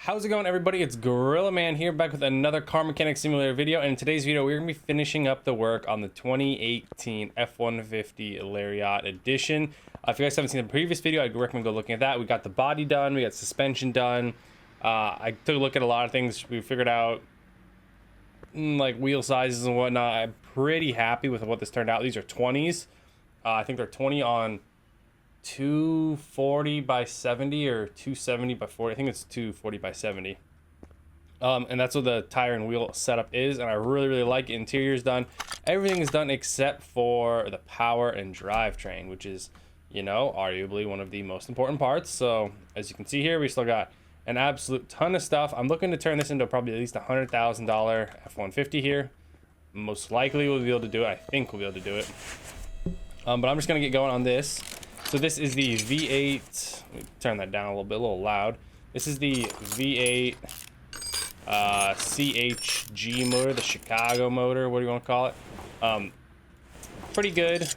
How's it going, everybody? It's Gorillaman here, back with another car mechanic simulator video. And in today's video, we're gonna be finishing up the work on the 2018 F-150 LARIAT edition. If you guys haven't seen the previous video, I'd recommend go looking at that. We got the body done, we got suspension done. I took a look at a lot of things. We figured out like wheel sizes and whatnot. I'm pretty happy with what this turned out. These are 20s. I think they're 20 on 240 by 70 or 270 by 40. I think it's 240 by 70. And that's what the tire and wheel setup is, and I really like it. Interior is done, everything is done except for the power and drivetrain, which is, you know, arguably one of the most important parts. So as you can see here, we still got an absolute ton of stuff. I'm looking to turn this into probably at least $100,000 F-150 here. Most likely we'll be able to do it. I think we'll be able to do it. But I'm just gonna get going on this. So this is the V8. Let me turn that down a little loud. This is the V8 CHG motor, the Chicago motor. What do you want to call it? Pretty good.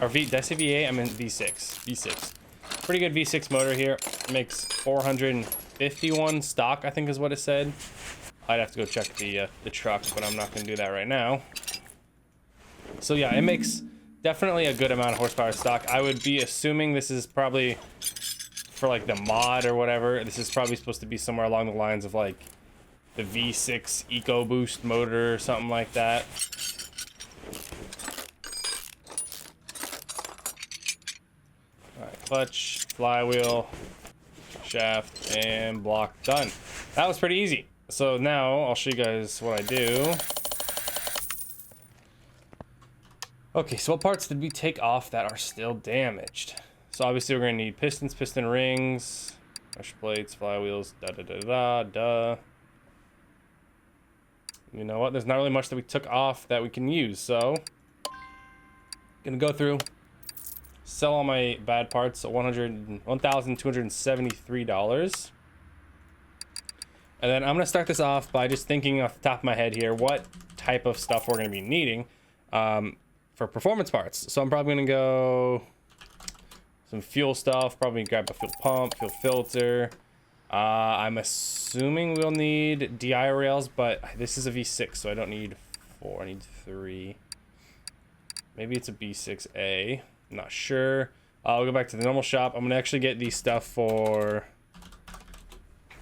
Or did I say V8? I meant V6. V6. Pretty good V6 motor here. It makes 451 stock, I think is what it said. I'd have to go check the truck, but I'm not going to do that right now. So yeah, it makes definitely a good amount of horsepower stock. I would be assuming this is probably for like the mod or whatever. This is probably supposed to be somewhere along the lines of like the V6 EcoBoost motor or something like that. Alright, clutch, flywheel, shaft, and block done. That was pretty easy. So now I'll show you guys what I do. Okay, so what parts did we take off that are still damaged? So obviously we're gonna need pistons, piston rings, pressure plates, flywheels, You know what? There's not really much that we took off that we can use, so gonna go through, sell all my bad parts at $1,273. And then I'm gonna start this off by just thinking off the top of my head here what type of stuff we're gonna be needing for performance parts. So I'm probably gonna go some fuel stuff, probably grab a fuel pump, fuel filter. I'm assuming we'll need DI rails, but this is a V6, so I don't need 4, I need 3. Maybe it's a B6A, I'm not sure. I'll go back to the normal shop. I'm gonna actually get the stuff for,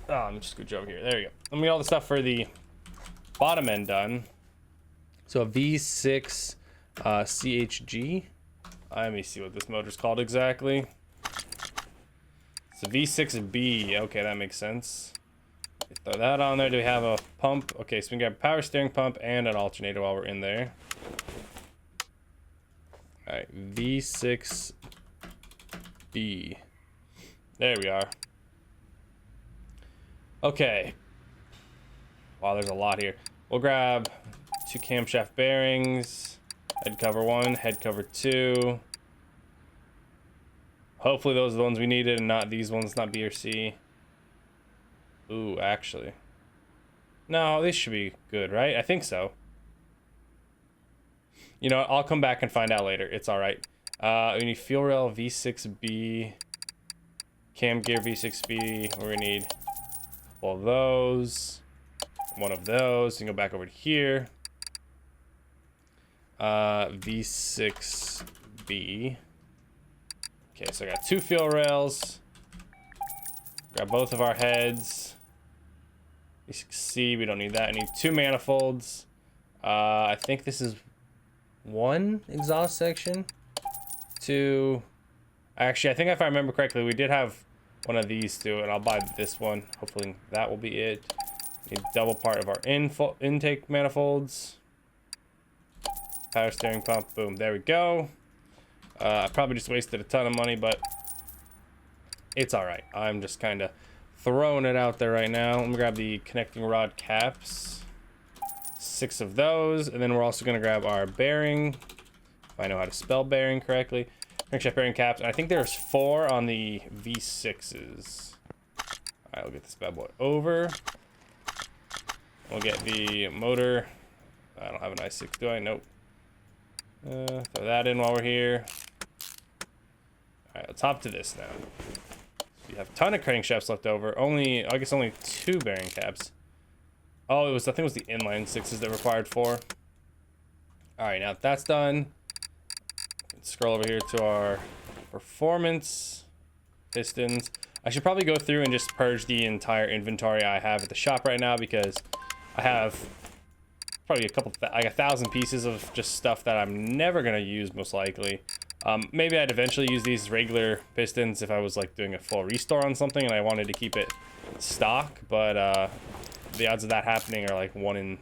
let me just scooch over here, there you go. Let me get all the stuff for the bottom end done. So a V6 CHG. Let me see what this motor's called exactly. It's a V6B. Okay, that makes sense. Throw that on there. Do we have a pump? Okay, so we got a power steering pump and an alternator while we're in there. All right, V6B. There we are. Okay. Wow, there's a lot here. We'll grab 2 camshaft bearings. Head cover 1, head cover 2. Hopefully those are the ones we needed and not these ones, not B or C. Ooh, actually. No, these should be good, right? I think so. You know, I'll come back and find out later. It's all right. We need fuel rail V6B. Cam gear V6B. We're going to need all of those. One of those. And go back over to here. V6B. Okay, so I got 2 fuel rails. Grab both of our heads. V6C, we don't need that. I need 2 manifolds. I think this is 1 exhaust section. 2. Actually, I think if I remember correctly, we did have one of these too, and I'll buy this one. Hopefully that will be it. Need double part of our intake manifolds. Power steering pump, boom, there we go. I probably just wasted a ton of money, but it's all right. I'm just kind of throwing it out there right now. Let me grab the connecting rod caps, 6 of those, and then we're also going to grab our bearing, if I know how to spell bearing correctly. Camshaft bearing caps, and I think there's 4 on the V6s. All right, we'll get this bad boy over. We'll get the motor. I don't have an i6, do I? Nope. Throw that in while we're here. All right, let's hop to this now. have a ton of crankshafts left over. I guess only 2 bearing caps. Oh, I think it was the inline 6s that required 4. All right, now that that's done, scroll over here to our performance pistons. I should probably go through and just purge the entire inventory I have at the shop right now, because I have probably like 1,000 pieces of just stuff that I'm never gonna use, most likely. Maybe I'd eventually use these regular pistons if I was like doing a full restore on something and I wanted to keep it stock, but the odds of that happening are like 1 in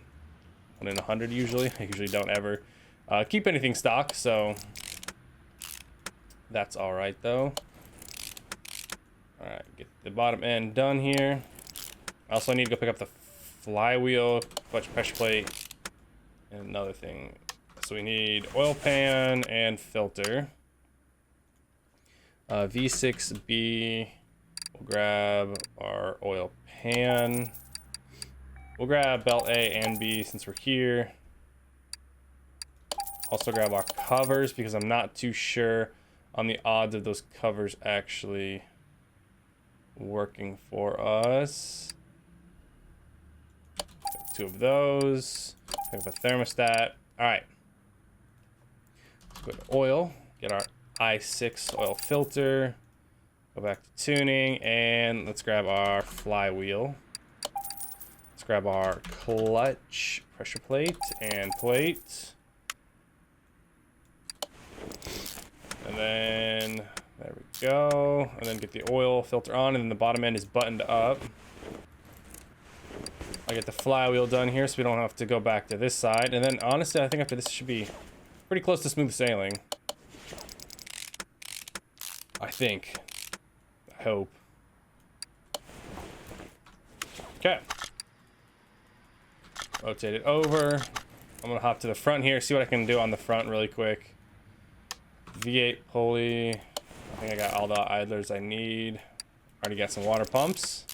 100 usually. I usually don't ever keep anything stock, so that's all right though. All right, get the bottom end done here. I also need to go pick up the flywheel, clutch pressure plate, and another thing. So we need oil pan and filter. V6B, we'll grab our oil pan. We'll grab belt A and B since we're here. Also grab our covers, because I'm not too sure on the odds of those covers actually working for us. 2 of those. Pick up a thermostat. All right. Let's go to oil. Get our i6 oil filter. Go back to tuning, and let's grab our flywheel. Let's grab our clutch pressure plate and plate. And then there we go. And then get the oil filter on, and then the bottom end is buttoned up. I'll get the flywheel done here so we don't have to go back to this side. And then honestly, I think after this should be pretty close to smooth sailing. I think. I hope. Okay. Rotate it over. I'm gonna hop to the front here, see what I can do on the front really quick. V8 pulley. I think I got all the idlers I need. Already got some water pumps.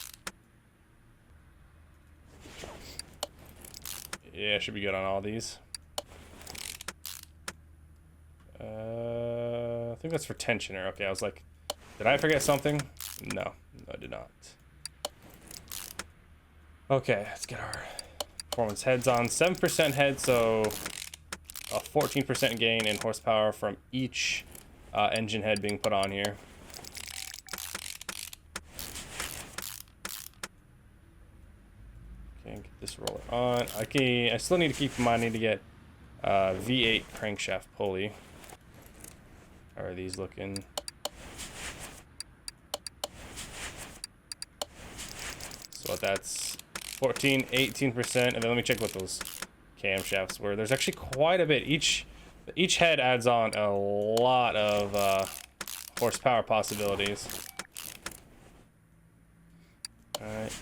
Yeah, should be good on all these. I think that's for tensioner. Okay, I was like, did I forget something? No, I did not. Okay, let's get our performance heads on. 7% head, so a 14% gain in horsepower from each engine head being put on here. Okay, get this roller on. I still need to keep in mind, I need to get V8 crankshaft pulley. How are these looking? So that's 14, 18%, and then let me check what those camshafts were. There's actually quite a bit. Each head adds on a lot of horsepower possibilities. All right.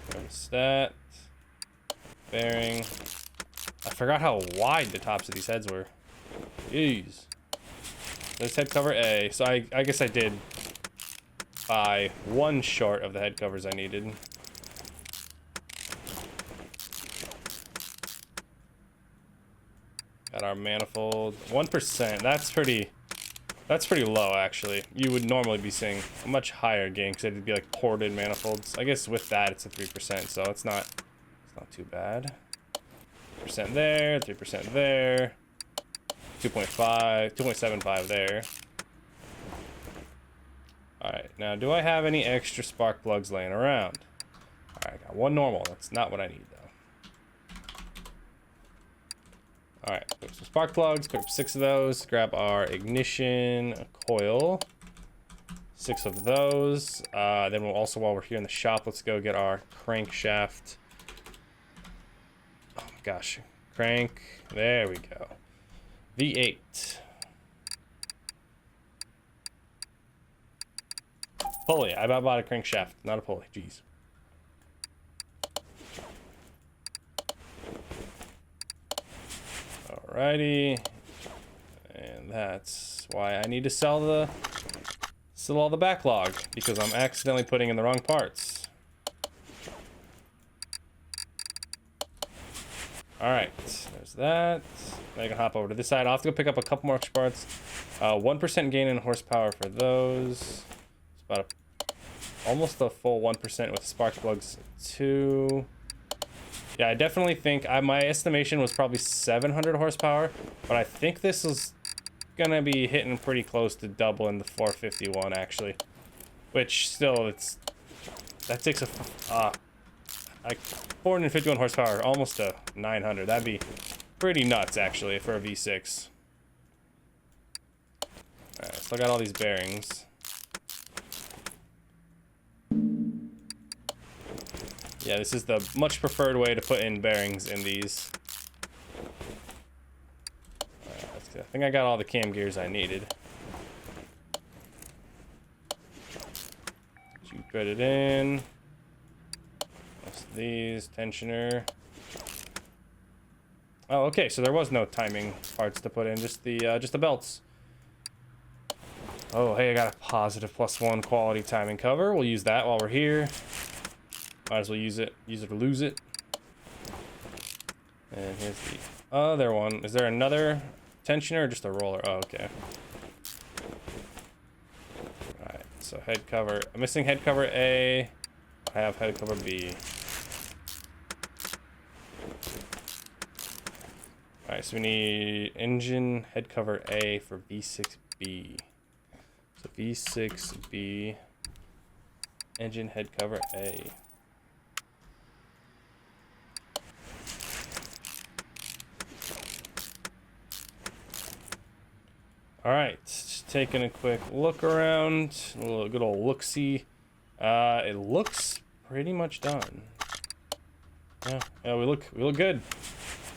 Thermostat, bearing. I forgot how wide the tops of these heads were. Jeez. This head cover A. So I guess I did buy 1 short of the head covers I needed. Got our manifold. 1%. That's pretty low, actually. You would normally be seeing a much higher gain because it'd be like ported manifolds. I guess with that it's a 3%, so it's not too bad. 3% there, 3% there. 2.75 there. Alright, now do I have any extra spark plugs laying around? Alright, I got 1 normal. That's not what I need though. Alright, pick up some spark plugs, pick up 6 of those, grab our ignition coil. 6 of those. Then we'll also, while we're here in the shop, let's go get our crankshaft. Oh my gosh. Crank. There we go. V8. Pulley. I bought a crankshaft, not a pulley. Jeez. Alrighty. And that's why I need to sell all the backlog, because I'm accidentally putting in the wrong parts. Alright, there's that. I can hop over to this side. I'll have to go pick up a couple more extra parts. 1% gain in horsepower for those. It's about almost a full 1% with spark plugs 2. Yeah, I definitely think my estimation was probably 700 horsepower, but I think this is gonna be hitting pretty close to doubling the 451 actually, which still that takes a like 451 horsepower almost to 900. That'd be pretty nuts actually for a V6. All right, still got all these bearings. Yeah, this is the much preferred way to put in bearings in these. Alright, let's go. I think I got all the cam gears I needed. You put it in. Plus these, tensioner. Oh, okay, so there was no timing parts to put in, just the belts. Oh, hey, I got a positive +1 quality timing cover. We'll use that while we're here. Might as well use it or lose it. And here's the other one. Is there another tensioner or just a roller? Oh, okay. Alright, so head cover. I'm missing head cover A. I have head cover B. Alright, so we need engine head cover A for V6B. So V6B, engine head cover A. All right, just taking a quick look around, a little good old look-see. It looks pretty much done. Yeah, we look good.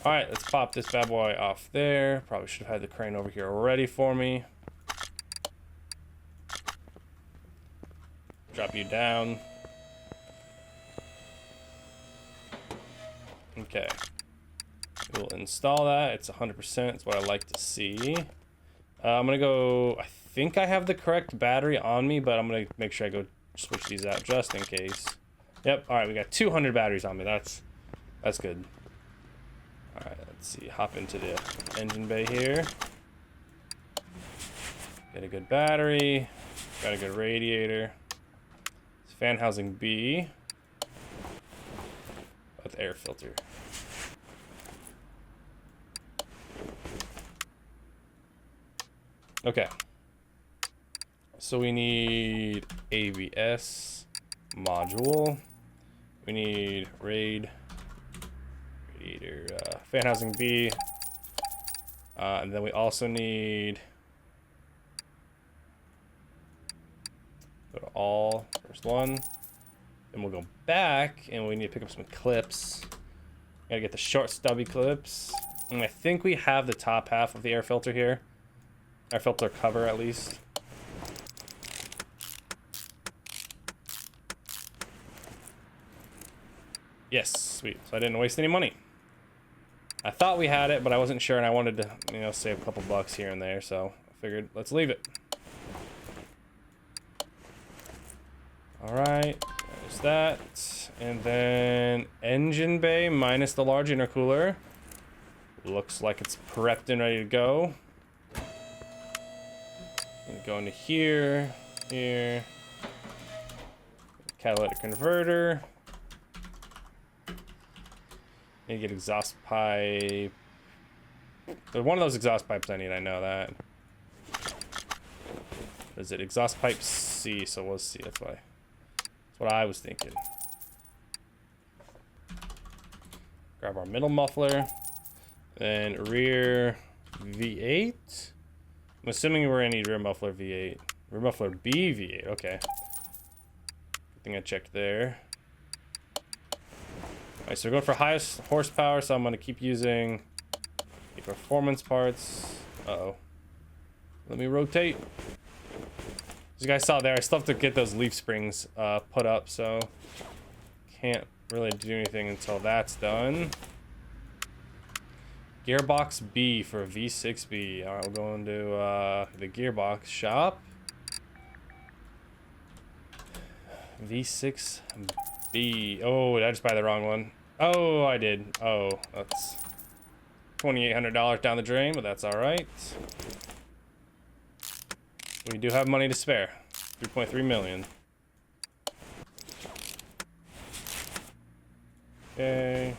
All right, let's pop this bad boy off there. Probably should have had the crane over here ready for me. Drop you down. Okay. We'll install that. It's 100%. It's what I like to see. I'm gonna go. I think I have the correct battery on me, but I'm gonna make sure I go switch these out just in case. Yep. All right, we got 200 batteries on me. That's good. All right, let's see. Hop into the engine bay here. Get a good battery. Got a good radiator. It's fan housing B with air filter. Okay, so we need ABS module, we need radiator, fan housing B, and then we also need, go to all, first one, then we'll go back and we need to pick up some clips. Gotta get the short stubby clips, and I think we have the top half of the air filter here. Air filter cover, at least. Yes, sweet. So I didn't waste any money. I thought we had it, but I wasn't sure, and I wanted to, you know, save a couple bucks here and there, so I figured let's leave it. All right, there's that. And then engine bay minus the large intercooler. Looks like it's prepped and ready to go. Go into here, here. Catalytic converter. Need to get exhaust pipe. There's one of those exhaust pipes I need, I know that. Is it exhaust pipe C? So we'll see. That's what I was thinking. Grab our middle muffler. Then rear V8. I'm assuming we're gonna need rear muffler V8. Rear muffler B V8, okay. Good thing I checked there. Alright, so we're going for highest horsepower, so I'm gonna keep using the performance parts. Uh-oh. Let me rotate. As you guys saw there, I still have to get those leaf springs put up, so can't really do anything until that's done. Gearbox B for V6B. All right, we'll go into the gearbox shop. V6B. Oh, did I just buy the wrong one? Oh, I did. Oh, that's $2,800 down the drain, but that's all right. We do have money to spare. 3.3 million. Okay.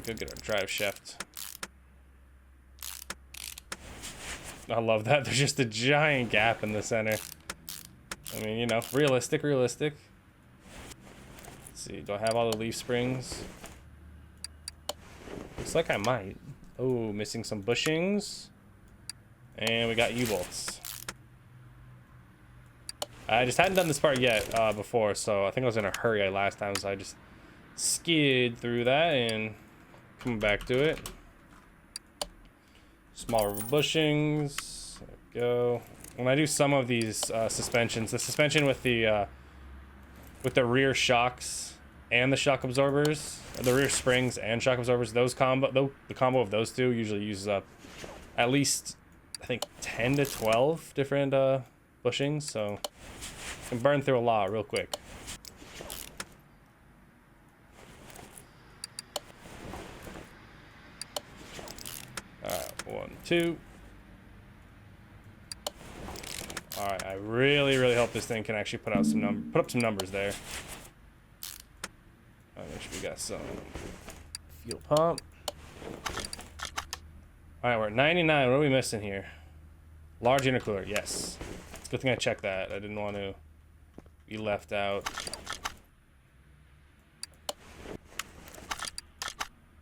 Go get our drive shaft. I love that. There's just a giant gap in the center. I mean, you know, realistic. Let's see, do I have all the leaf springs? Looks like I might. Oh, missing some bushings. And we got U-bolts. I just hadn't done this part yet before, so I think I was in a hurry last time, so I just skid through that and come back to it. Smaller bushings. There we go. When I do some of these suspensions, the suspension with the rear shocks and the shock absorbers, the rear springs and shock absorbers, the combo of those two usually uses up at least, I think, 10 to 12 different bushings, so can burn through a lot real quick. Alright, 1, 2. Alright, I really hope this thing can actually put up some numbers there. Alright, make sure we got some fuel pump. Alright, we're at 99. What are we missing here? Large intercooler, yes. It's a good thing I checked that. I didn't want to be left out.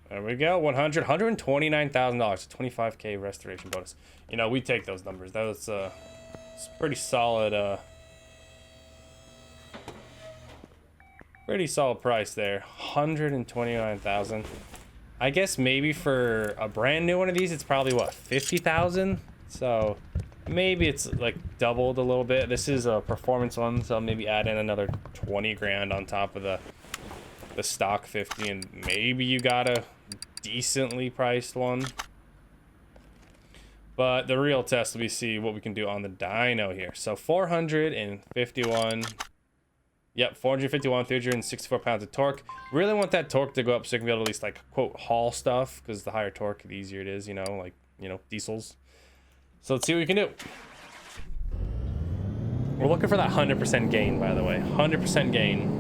There we go. $129,000. 25K restoration bonus. You know, we take those numbers. That's it's pretty solid. Pretty solid price there. 129,000. I guess maybe for a brand new one of these, it's probably what, 50,000. So maybe it's like doubled a little bit. This is a performance one, so maybe add in another 20 grand on top of the stock 50, and maybe you got a decently priced one. But the real test will be see what we can do on the dyno here. So 451. Yep, 451, 364 pounds of torque. Really want that torque to go up so I can be able to at least, like, quote, haul stuff, because the higher torque, the easier it is, you know, like, you know, diesels. So let's see what we can do. We're looking for that 100% gain, by the way. 100% gain.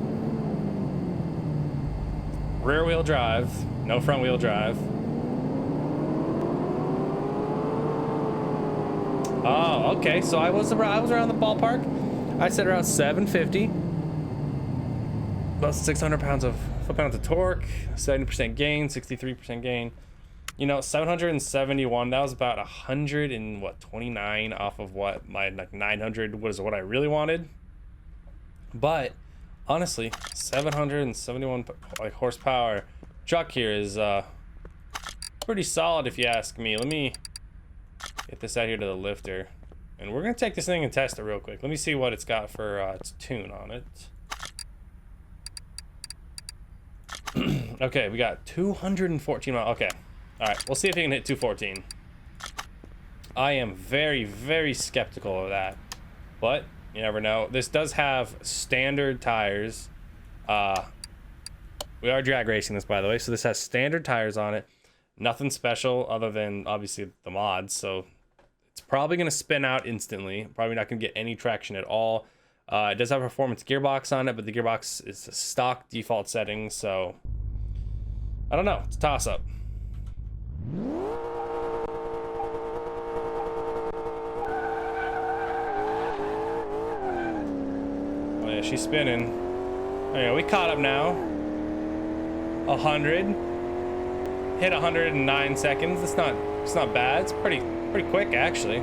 Rear wheel drive, no front wheel drive. Oh, okay, so I was around the ballpark. I said around 750. About 600 pounds of torque, 70% gain, 63% gain. You know, 771. That was about 129 off of what my like 900 was what I really wanted. But honestly, 771 like horsepower truck here is pretty solid if you ask me. Let me get this out here to the lifter, and we're gonna take this thing and test it real quick. Let me see what it's got for its tune on it. Okay, we got 214 miles. Okay, all right, we'll see if we can hit 214. I am very skeptical of that, but you never know. This does have standard tires. We are drag racing this, by the way, so this has standard tires on it. Nothing special other than obviously the mods, so it's probably going to spin out instantly. Probably not going to get any traction at all. It does have a performance gearbox on it, but the gearbox is a stock default setting, so I don't know. It's a toss-up. Oh yeah, she's spinning. Oh yeah, we caught up now. 100. Hit 109 seconds. It's not bad. It's pretty quick actually.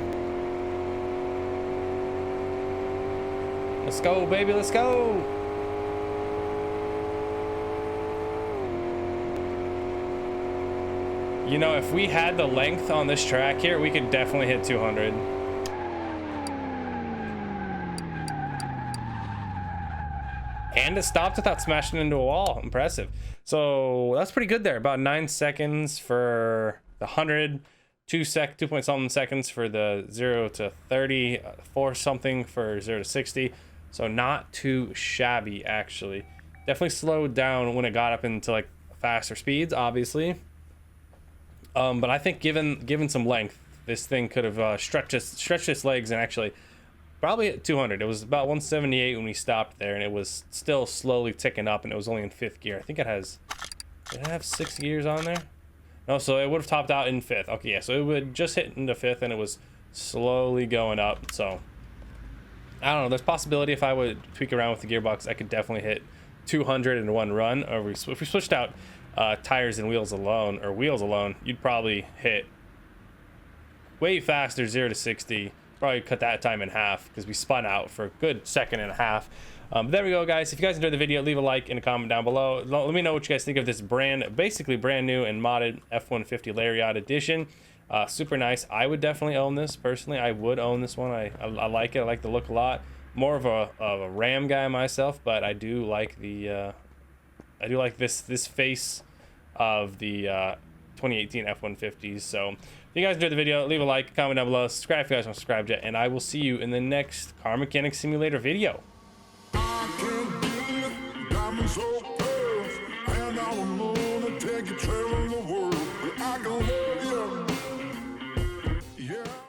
Let's go, baby, let's go. You know, if we had the length on this track here, we could definitely hit 200. And it stopped without smashing into a wall. Impressive. So that's pretty good there. About 9 seconds for the 100, 2 point something seconds for the 0 to 30, 4 something for 0 to 60. So not too shabby, actually. Definitely slowed down when it got up into like faster speeds, obviously. But I think given some length, this thing could have stretched its legs and actually probably at 200. It was about 178 when we stopped there, and it was still slowly ticking up, and it was only in 5th gear. I think it has, did it have 6 gears on there? No, so it would have topped out in 5th. Okay, yeah, so it would just hit into 5th, and it was slowly going up. So I don't know, there's possibility if I would tweak around with the gearbox, I could definitely hit 200 in one run. Or if we switched out tires and wheels alone, you'd probably hit way faster 0 to 60. Probably cut that time in half because we spun out for a good second and a half. But there we go, guys. If you guys enjoyed the video, leave a like and a comment down below. Let me know what you guys think of this basically brand new and modded F-150 LARIAT edition. Super nice. I would definitely own this personally. I would own this one. I like it. I like the look a lot. More of a Ram guy myself, but I do like the this face of the 2018 F-150s. So if you guys enjoyed the video, leave a like, comment down below, subscribe if you guys aren't subscribed yet, and I will see you in the next Car Mechanic Simulator video. I can't do it, got me so close, and I will take a trail